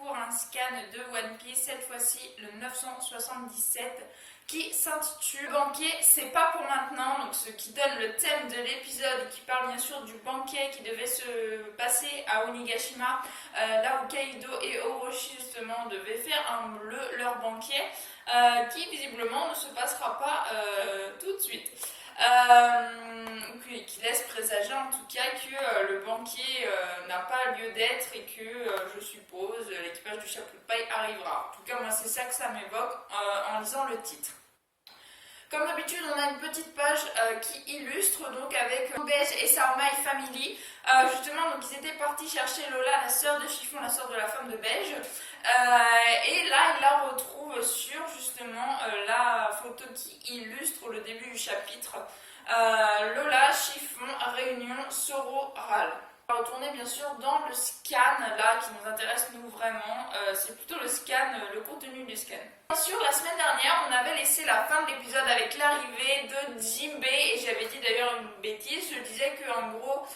pour un scan de One Piece, cette fois-ci le 977, qui s'intitule Banquet, c'est pas pour maintenant, donc ce qui donne le thème de l'épisode et qui parle bien sûr du banquet qui devait se passer à Onigashima, là où Kaido et Orochi justement devaient faire leur banquet, qui visiblement ne se passera pas tout de suite. Qui laisse présager en tout cas que le banquier n'a pas lieu d'être et que je suppose l'équipage du chapeau de paille arrivera. En tout cas moi c'est ça que ça m'évoque en lisant le titre. Comme d'habitude, on a une petite page qui illustre donc avec Beige et sa My Family. Justement, donc ils étaient partis chercher Lola, la sœur de Chiffon, la sœur de la femme de Beige. Et là, ils la retrouvent sur justement la photo qui illustre le début du chapitre. Lola, Chiffon, Réunion, Soro, Ral. On va retourner bien sûr dans le scan là qui nous intéresse nous vraiment, c'est plutôt le scan, le contenu du scan. Bien sûr la semaine dernière on avait laissé la fin de l'épisode avec l'arrivée de Jinbei et j'avais dit d'ailleurs une bêtise, je disais qu'en gros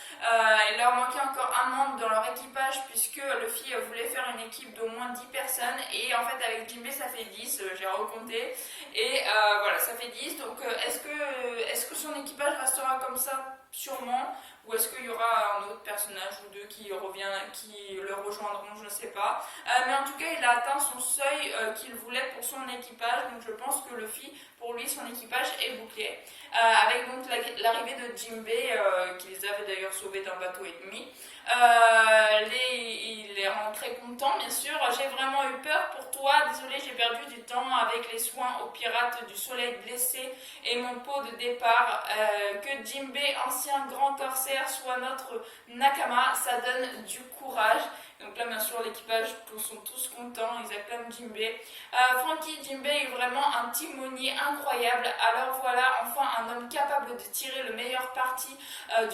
il leur manquait encore un membre dans leur équipage puisque Luffy voulait faire une équipe d'au moins 10 personnes et en fait avec Jinbei ça fait 10, j'ai recompté et voilà ça fait 10 donc est-ce que son équipage restera comme ça? Sûrement, ou est-ce qu'il y aura un autre personnage ou deux qui le rejoindront, je ne sais pas. Mais en tout cas, il a atteint son seuil qu'il voulait pour son équipage, donc je pense que Luffy, pour lui, son équipage est bouclé. Avec donc l'arrivée de Jinbei, qui les avait d'ailleurs sauvés d'un bateau ennemi. Il est vraiment très content, bien sûr. J'ai vraiment eu peur pour toi. Désolée, j'ai perdu du temps avec les soins aux pirates du soleil blessé et mon pot de départ. Que Jinbei, ancien grand corsaire, soit notre Nakama, ça donne du courage. Donc là, bien sûr, l'équipage sont tous contents, ils acclament Jinbei. Franky, Jinbei est vraiment un timonier incroyable. Alors voilà, enfin un homme capable de tirer le meilleur parti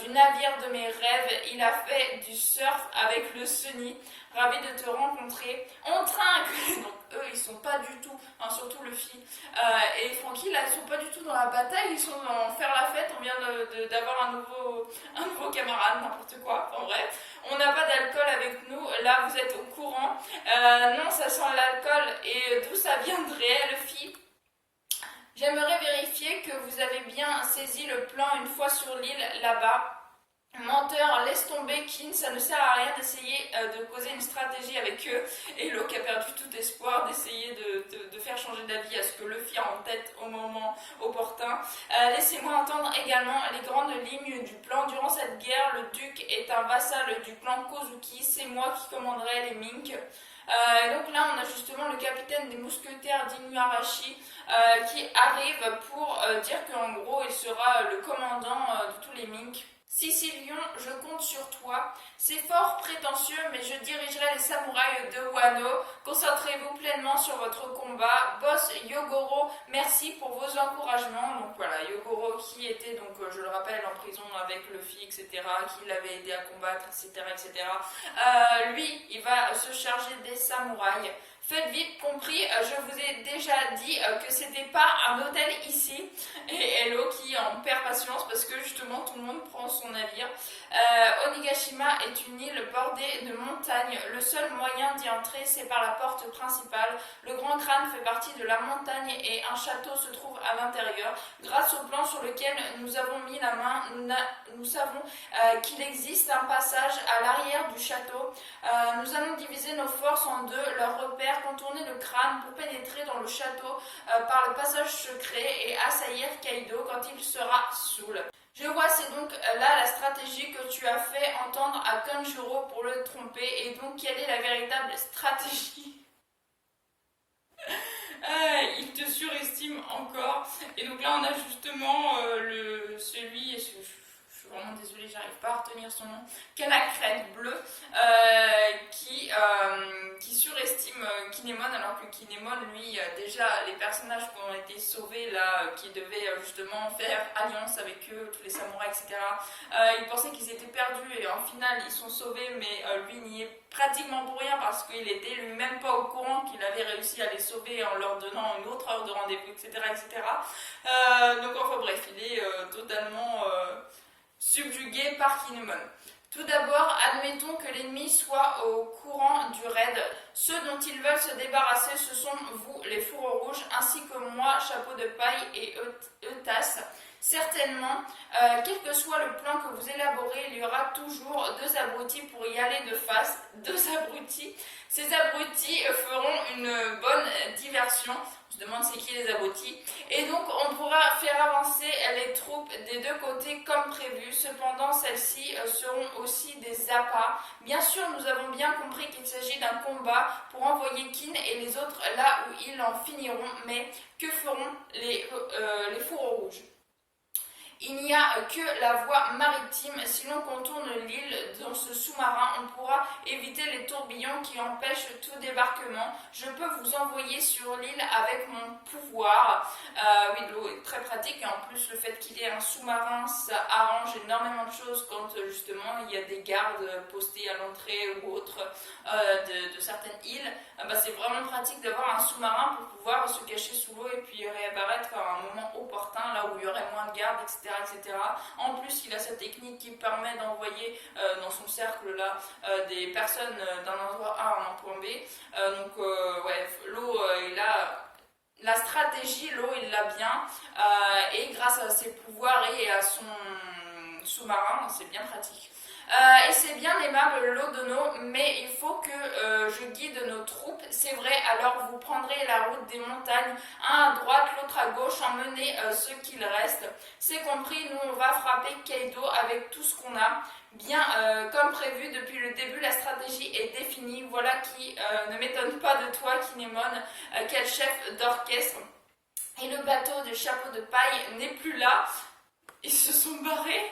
du navire de mes rêves. Il a fait du surf avec le Sunny. Ravi de te rencontrer. On trinque. Donc eux, ils sont pas du tout, hein, surtout Luffy et Franky, là, ils sont pas du tout dans la bataille. Ils sont dans faire la fête. On vient d'avoir un nouveau camarade, n'importe quoi. En bref, on n'a pas d'alcool avec nous. Là, vous êtes au courant. Non, ça sent l'alcool. Et d'où ça viendrait, Luffy? J'aimerais vérifier que vous avez bien saisi le plan une fois sur l'île là-bas. Menteur, laisse tomber Kin, ça ne sert à rien d'essayer de causer une stratégie avec eux. Et Locke a perdu tout espoir d'essayer de faire changer d'avis à ce que Luffy a en tête au moment opportun. Laissez-moi entendre également les grandes lignes du plan. Durant cette guerre, le duc est un vassal du clan Kozuki, c'est moi qui commanderai les Mink. Donc là on a justement le capitaine des mousquetaires d'Inuarashi qui arrive pour dire qu'en gros il sera le commandant de tous les Mink. Sicilion, je compte sur toi. C'est fort prétentieux, mais je dirigerai les samouraïs de Wano. Concentrez-vous pleinement sur votre combat. Boss Yogoro, merci pour vos encouragements. Donc voilà, Yogoro qui était, donc je le rappelle, en prison avec Luffy, etc., qui l'avait aidé à combattre, etc., etc. Lui, il va se charger des samouraïs. Faites vite compris, je vous ai déjà dit que c'était pas un hôtel ici. Et Hello qui en perd patience parce que justement tout le monde prend son navire. Onigashima est une île bordée de montagnes. Le seul moyen d'y entrer, c'est par la porte principale. Le Grand Crâne fait partie de la montagne et un château se trouve à l'intérieur. Grâce au plan sur lequel nous avons mis la main, nous savons qu'il existe un passage à l'arrière du château. Nous allons diviser nos forces en deux. Leur repère, contourner le crâne pour pénétrer dans le château par le passage secret et assaillir Kaido quand il sera saoul. Je vois, c'est donc là la stratégie que tu as fait entendre à Kanjuro pour le tromper. Et donc, quelle est la véritable stratégie? Il te surestime encore. Et donc là, on a justement celui... Je suis vraiment désolée, j'arrive pas à retenir son nom, qui a la crête bleue, qui surestime Kinemon, alors que Kinemon, lui, déjà, les personnages qui ont été sauvés, là, qui devaient justement faire alliance avec eux, tous les samouraïs, etc., il pensait qu'ils étaient perdus, et en final, ils sont sauvés, mais lui n'y est pratiquement pour rien, parce qu'il était lui-même pas au courant qu'il avait réussi à les sauver en leur donnant une autre heure de rendez-vous, etc., etc. Donc, enfin bref, il est totalement... subjugué par Kinemon. Tout d'abord, admettons que l'ennemi soit au courant du raid. Ceux dont ils veulent se débarrasser, ce sont vous, les fourreaux rouges, ainsi que moi, chapeau de paille et Eutas. Certainement, quel que soit le plan que vous élaborez, il y aura toujours deux abrutis pour y aller de face. Deux abrutis. Ces abrutis feront une bonne diversion. On se demande c'est qui les abrutis. Et donc on pourra faire avancer les troupes des deux côtés comme prévu. Cependant, celles-ci seront aussi des appâts. Bien sûr, nous avons bien compris qu'il s'agit d'un combat pour envoyer Kin et les autres là où ils en finiront. Mais que feront les fourreaux rouges? Il n'y a que la voie maritime. Si l'on contourne l'île dans ce sous-marin, on pourra éviter les tourbillons qui empêchent tout débarquement. Je peux vous envoyer sur l'île avec mon pouvoir. Oui, l'eau est très pratique et en plus le fait qu'il y ait un sous-marin, ça arrange énormément de choses quand justement il y a des gardes postés à l'entrée ou autre de certaines îles. C'est vraiment pratique d'avoir un sous-marin pour pouvoir se cacher sous l'eau et puis réapparaître à un moment opportun, là où il y aurait moins de gardes, etc. En plus, il a cette technique qui permet d'envoyer dans son cercle là des personnes d'un endroit A à un point B. Ouais, l'eau, il a la stratégie, l'eau, il l'a bien. Et grâce à ses pouvoirs et à son sous-marin, c'est bien pratique. Et c'est bien aimable l'Odono, mais il faut que je guide nos troupes. C'est vrai, alors vous prendrez la route des montagnes, un à droite, l'autre à gauche, emmenez ce qu'il reste. C'est compris, nous on va frapper Kaido avec tout ce qu'on a. Bien, comme prévu depuis le début, la stratégie est définie. Voilà qui ne m'étonne pas de toi, Kinemon, quel chef d'orchestre. Et le bateau de chapeau de paille n'est plus là. Ils se sont barrés.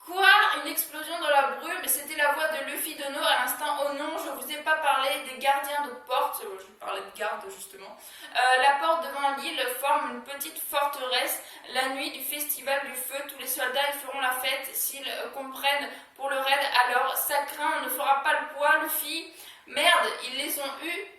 Quoi? Une explosion dans la brume? C'était la voix de Luffy Dono à l'instant. Oh non, je vous ai pas parlé des gardiens de porte. Je parlais de garde justement. La porte devant l'île forme une petite forteresse. La nuit du festival du feu, tous les soldats ils feront la fête s'ils comprennent pour le raid. Alors ça craint, on ne fera pas le poids, Luffy. Merde, ils les ont eus.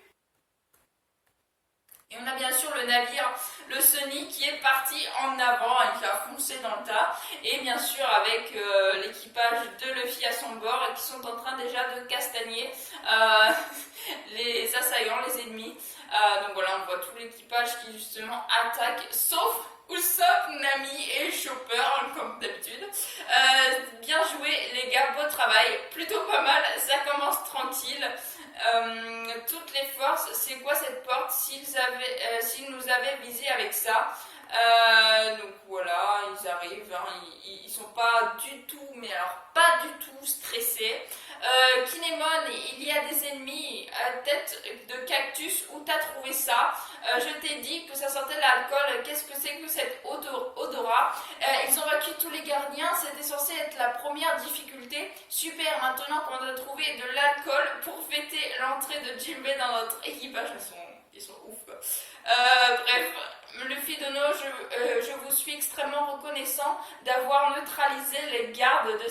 Et on a bien sûr le navire, le Sunny, qui est parti en avant et qui a foncé dans le tas. Et bien sûr avec l'équipage de Luffy à son bord et qui sont en train déjà de castagner les assaillants, les ennemis. Donc voilà, on voit tout l'équipage qui justement attaque, sauf Usopp, Nami et Chopper, comme d'habitude. Bien joué les gars, beau travail, plutôt pas mal, ça commence tranquille. Toutes les forces, c'est quoi cette porte s'ils nous avaient visé avec ça? Donc voilà, ils arrivent, hein, ils sont pas du tout, mais alors pas du tout stressés. Kinemon, il y a des ennemis à tête de cactus, où t'as trouvé ça? Je t'ai dit que ça sentait l'alcool, qu'est-ce que c'est que cet odorat? Ils ont vaincu tous les gardiens, c'était censé être la première difficulté. Super, maintenant qu'on a trouvé de l'alcool pour fêter l'entrée de Jinbe dans notre équipage, ils sont ouf quoi. Bref, Luffy Dono, je vous suis extrêmement reconnaissant d'avoir neutralisé les gardes de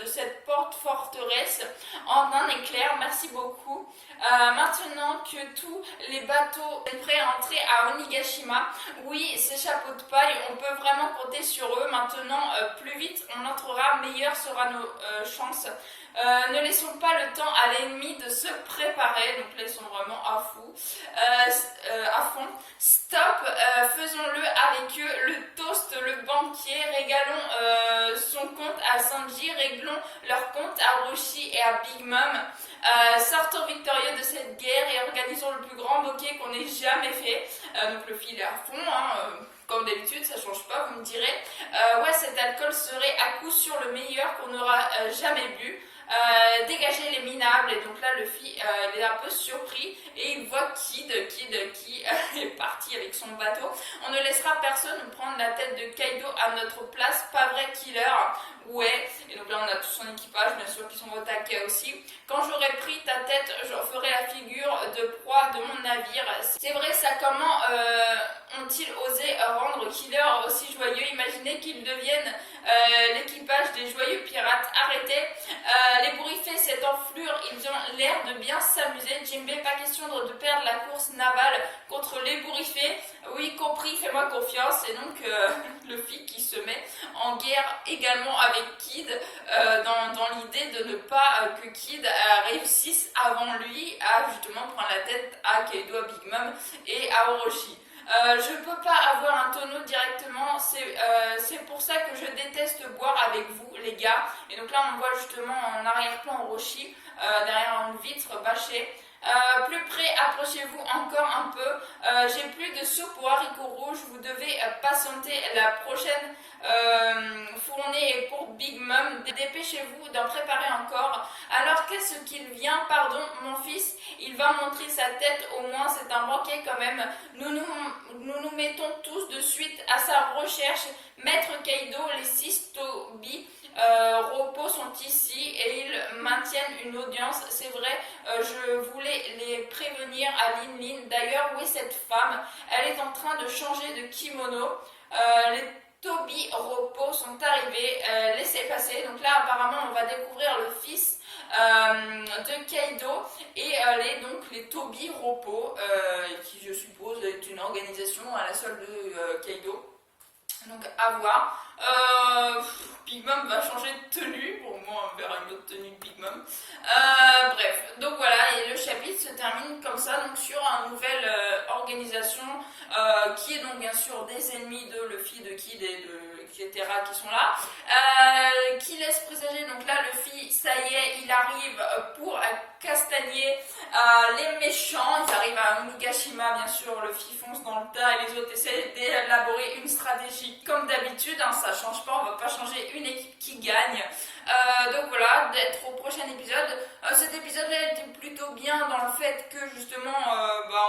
cette porte forteresse en un éclair, merci beaucoup. Maintenant que tous les bateaux sont prêts à entrer à Onigashima, oui, ces chapeaux de paille, on peut vraiment compter sur eux. Maintenant, plus vite on entrera, meilleures seront nos chances. Ne laissons pas le temps à l'ennemi de se préparer, donc là ils sont vraiment à fond. Stop, faisons-le avec eux, le toast, le banquier, régalons son compte à Sanji, réglons leur compte à Roshi et à Big Mom. Sortons victorieux de cette guerre et organisons le plus grand bouquet qu'on ait jamais fait. Donc le fil est à fond, hein, comme d'habitude, ça change pas, vous me direz. Ouais, cet alcool serait à coup sûr le meilleur qu'on aura jamais bu. Dégager les minables, et donc là Luffy il est un peu surpris et il voit Kid qui est parti avec son bateau. On ne laissera personne prendre la tête de Kaido à notre place, pas vrai killer? Ouais, et donc là on a tout son équipage bien sûr qui sont au taquet aussi. Quand j'aurai pris ta tête, j'en ferai la figure de proie de mon navire. C'est vrai ça, comment ont-ils osé rendre Killer aussi joyeux? Imaginez qu'ils deviennent l'équipage des joyeux pirates. Arrêtez, l'ébouriffé c'est cette enflure, ils ont l'air de bien s'amuser. Jinbei, pas question de perdre la course navale contre l'ébouriffé. Oui, compris, fais-moi confiance. Et donc, Luffy qui se met en guerre également avec Kid, dans l'idée de ne pas que Kid réussisse avant lui à justement prendre la tête à Kaido, à Big Mom et à Orochi. Je ne peux pas avoir un tonneau directement, c'est pour ça que je déteste boire avec vous les gars. Et donc là on voit justement en arrière-plan Orochi, derrière une vitre bâchée. Plus près, approchez-vous encore un peu. J'ai plus de soupe aux haricots rouges. Vous devez patienter la prochaine fournée et pour Big Mom. Dépêchez-vous d'en préparer encore. Alors qu'est-ce qu'il vient? Pardon, mon fils. Il va montrer sa tête. Au moins, c'est un banquet quand même. Nous mettons tous de suite à sa recherche. Maître Kaido, les 6 Toby. Repos sont ici et ils maintiennent une audience. C'est vrai, je voulais les prévenir à Lin Lin. D'ailleurs, où est cette femme? Elle est en train de changer de kimono. Les Toby Repos sont arrivés. Laissez passer. Donc là, apparemment, on va découvrir le fils de Kaido et les Toby Repos, qui je suppose est une organisation à la solde de Kaido. Donc à voir. Big Mom va changer de tenue. Pour moi, on verra une autre tenue de Big Mom. Bref, donc voilà, et le chapitre se termine comme ça, donc sur une nouvelle organisation qui est donc bien sûr des ennemis de Luffy, de Kid et de etc. qui sont là. Qui laisse présager, donc là Luffy, ça y est, il arrive pour castagner les méchants. Ils arrivent à Onigashima, bien sûr, Luffy fonce dans le tas et les autres essaient d'élaborer une stratégie comme d'habitude, hein, ça change pas, on va pas changer une équipe qui gagne. Donc voilà, d'être au prochain épisode. Cet épisode-là était plutôt bien dans le fait que justement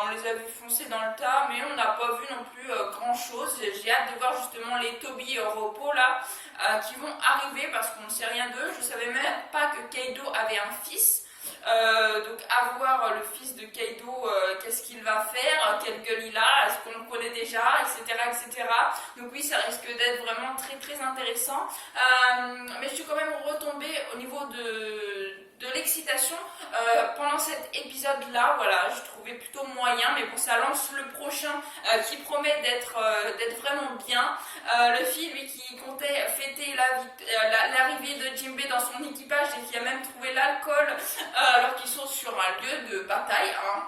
on les a vus foncer dans le tas, mais on n'a pas vu non plus grand chose. J'ai hâte de voir justement les Toby Repos là qui vont arriver parce qu'on ne sait rien d'eux. Je savais même pas que Kaido avait un fils. Donc à voir le fils de Kaido, qu'est-ce qu'il va faire, quelle gueule il a, est-ce qu'on le connaît déjà, etc., etc. Donc oui, ça risque d'être vraiment très très intéressant. Mais je suis quand même retombée au niveau de l'excitation pendant cet épisode là. Voilà, je trouvais plutôt moyen, mais bon, ça lance le prochain qui promet d'être vraiment bien. Luffy, lui qui comptait fêter l'arrivée de Jinbei dans son équipage et qui a même trouvé l'alcool alors qu'ils sont sur un lieu de bataille, hein.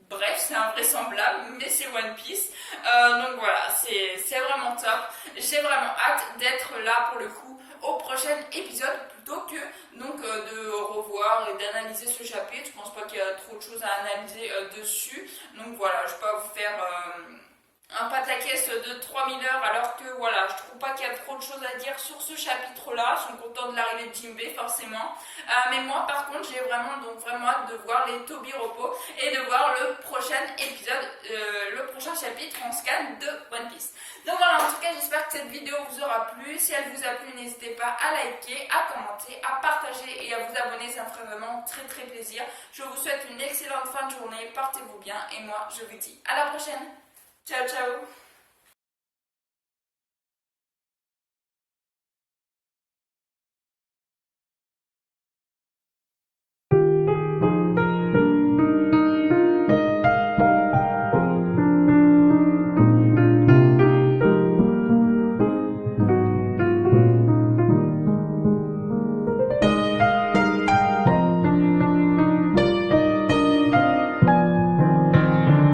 Bref, c'est invraisemblable, mais c'est One Piece. Donc voilà, c'est vraiment top. J'ai vraiment hâte d'être là pour le coup au prochain épisode plutôt que donc de revoir et d'analyser ce chapitre. Je pense pas qu'il y a trop de choses à analyser dessus. Donc voilà, je vais pas vous faire un pataquès de 3000 heures alors que voilà, je trouve pas qu'il y a trop de choses à dire sur ce chapitre là. Je suis contente de l'arrivée de Jinbei forcément, mais moi par contre j'ai vraiment hâte de voir les Toby Repos et de voir le prochain épisode, le prochain chapitre en scan de One Piece. Donc voilà, en tout cas j'espère que cette vidéo vous aura plu. Si elle vous a plu, n'hésitez pas à liker, à commenter, à partager et à vous abonner, ça me ferait vraiment très très plaisir. Je vous souhaite une excellente fin de journée, portez-vous bien et moi je vous dis à la prochaine. Ciao ciao.